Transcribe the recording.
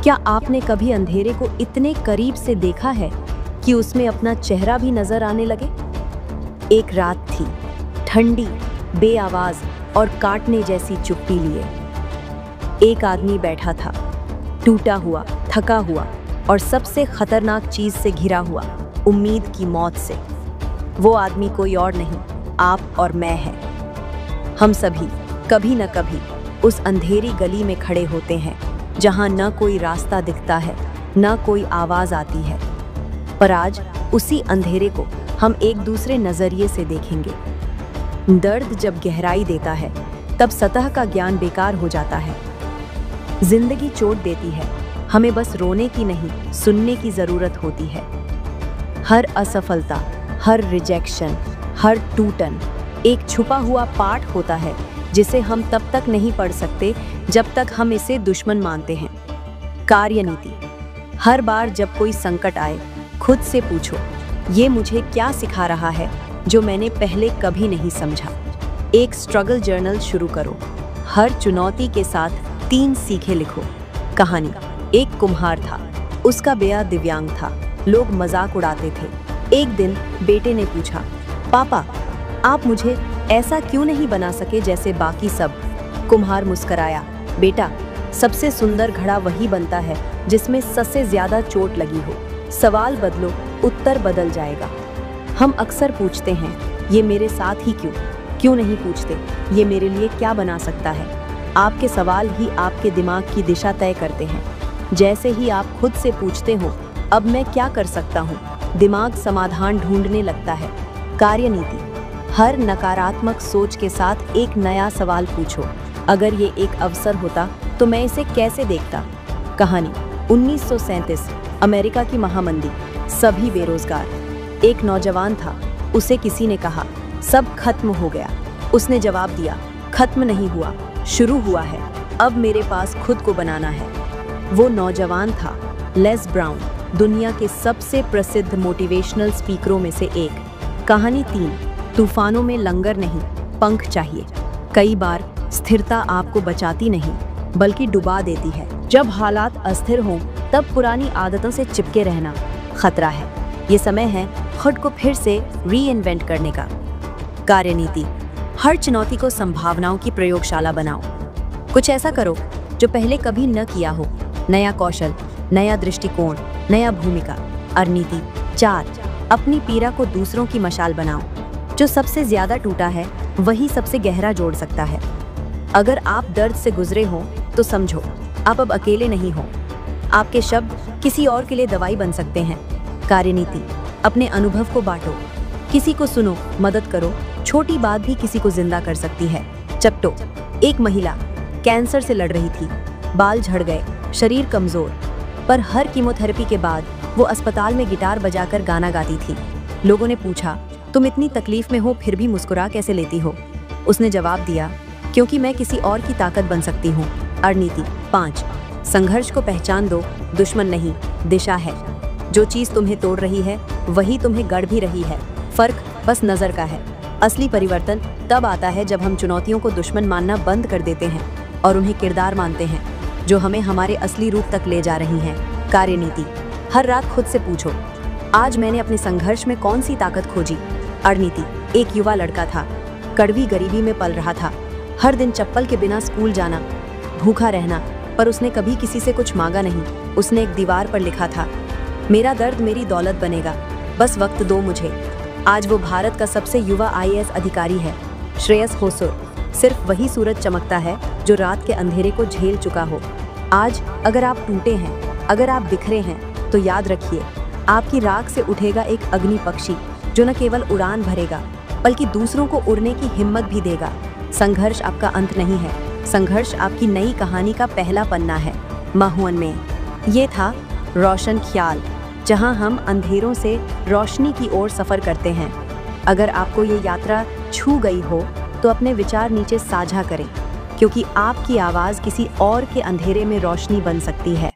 क्या आपने कभी अंधेरे को इतने करीब से देखा है कि उसमें अपना चेहरा भी नजर आने लगे? एक रात थी, ठंडी, बेआवाज और काटने जैसी चुप्पी लिए। एक आदमी बैठा था, टूटा हुआ, थका हुआ और सबसे खतरनाक चीज से घिरा हुआ, उम्मीद की मौत से। वो आदमी कोई और नहीं, आप और मैं है। हम सभी कभी न कभी उस अंधेरी गली में खड़े होते हैं जहां न कोई रास्ता दिखता है, न कोई आवाज आती है। पर आज उसी अंधेरे को हम एक दूसरे नजरिए से देखेंगे। दर्द जब गहराई देता है तब सतह का ज्ञान बेकार हो जाता है। जिंदगी चोट देती है, हमें बस रोने की नहीं, सुनने की जरूरत होती है। हर असफलता, हर रिजेक्शन, हर टूटन एक छुपा हुआ पाठ होता है जिसे हम तब तक नहीं पढ़ सकते जब तक हम इसे दुश्मन मानते हैं। कार्यनीति। हर बार जब कोई संकट आए, खुद से पूछो, ये मुझे क्या सिखा रहा है जो मैंने पहले कभी नहीं समझा। एक स्ट्रगल जर्नल शुरू करो। हर चुनौती के साथ 3 सीखें लिखो। कहानी। एक कुम्हार था, उसका बेटा दिव्यांग था। लोग मजाक उड़ाते थे। एक दिन बेटे ने पूछा, पापा, आप मुझे ऐसा क्यों नहीं बना सके जैसे बाकी सब? कुम्हार मुस्कराया, बेटा, सबसे सुंदर घड़ा वही बनता है जिसमें सबसे ज्यादा चोट लगी हो। सवाल बदलो, उत्तर बदल जाएगा। हम अक्सर पूछते हैं, ये मेरे साथ ही क्यों नहीं पूछते, ये मेरे लिए क्या बना सकता है? आपके सवाल ही आपके दिमाग की दिशा तय करते हैं। जैसे ही आप खुद से पूछते हो, अब मैं क्या कर सकता हूँ, दिमाग समाधान ढूंढने लगता है। कार्यनीति। हर नकारात्मक सोच के साथ एक नया सवाल पूछो। अगर ये एक अवसर होता तो मैं इसे कैसे देखता? कहानी। 1937, अमेरिका की महामंदी, सभी बेरोजगार। एक नौजवान था, उसे किसी ने कहा, सब खत्म हो गया। उसने जवाब दिया, खत्म नहीं हुआ, शुरू हुआ है। अब मेरे पास खुद को बनाना है। वो नौजवान था लेस ब्राउन, दुनिया के सबसे प्रसिद्ध मोटिवेशनल स्पीकरों में से एक। कहानी 3, तूफानों में लंगर नहीं, पंख चाहिए। कई बार स्थिरता आपको बचाती नहीं बल्कि डुबा देती है। जब हालात अस्थिर हों तब पुरानी आदतों से चिपके रहना खतरा है। ये समय है खुद को फिर से रीइन्वेंट करने का। कार्यनीति। हर चुनौती को संभावनाओं की प्रयोगशाला बनाओ। कुछ ऐसा करो जो पहले कभी न किया हो। नया कौशल, नया दृष्टिकोण, नया भूमिका। रणनीति 4, अपनी पीड़ा को दूसरों की मशाल बनाओ। जो सबसे ज्यादा टूटा है वही सबसे गहरा जोड़ सकता है। अगर आप दर्द से गुजरे हो तो समझो, आप अब अकेले नहीं हो। आपके शब्द किसी और के लिए दवाई बन सकते हैं। कार्यनीति। अपने अनुभव को बांटो। किसी को सुनो, मदद करो। छोटी बात भी किसी को जिंदा कर सकती है। चपटो। एक महिला कैंसर से लड़ रही थी, बाल झड़ गए, शरीर कमजोर, पर हर कीमोथेरेपी के बाद वो अस्पताल में गिटार बजाकर गाना गाती थी। लोगों ने पूछा, तुम इतनी तकलीफ में हो फिर भी मुस्कुरा कैसे लेती हो? उसने जवाब दिया, क्योंकि मैं किसी और की ताकत बन सकती हूँ। रणनीति 5, संघर्ष को पहचान दो, दुश्मन नहीं, दिशा है। जो चीज तुम्हें तोड़ रही है वही तुम्हें गढ़ भी रही है। फर्क बस नजर का है। असली परिवर्तन तब आता है जब हम चुनौतियों को दुश्मन मानना बंद कर देते हैं और उन्हें किरदार मानते हैं जो हमें हमारे असली रूप तक ले जा रही हैं। कार्यनीति। हर रात खुद से पूछो, आज मैंने अपने संघर्ष में कौन सी ताकत खोजी? रणनीति। एक युवा लड़का था, कड़वी गरीबी में पल रहा था। हर दिन चप्पल के बिना स्कूल जाना, भूखा रहना, पर उसने कभी किसी से कुछ मांगा नहीं। उसने एक दीवार पर लिखा था, मेरा दर्द मेरी दौलत बनेगा, बस वक्त दो मुझे। आज वो भारत का सबसे युवा IAS अधिकारी है। श्रेयस होसुर। सिर्फ वही सूरज चमकता है जो रात के अंधेरे को झेल चुका हो। आज अगर आप टूटे हैं, अगर आप बिखरे हैं, तो याद रखिए, आपकी राख से उठेगा एक अग्नि पक्षी जो न केवल उड़ान भरेगा बल्कि दूसरों को उड़ने की हिम्मत भी देगा। संघर्ष आपका अंत नहीं है, संघर्ष आपकी नई कहानी का पहला पन्ना है। महुअन में ये था रोशन ख्याल, जहां हम अंधेरों से रोशनी की ओर सफर करते हैं। अगर आपको ये यात्रा छू गई हो तो अपने विचार नीचे साझा करें, क्योंकि आपकी आवाज़ किसी और के अंधेरे में रोशनी बन सकती है।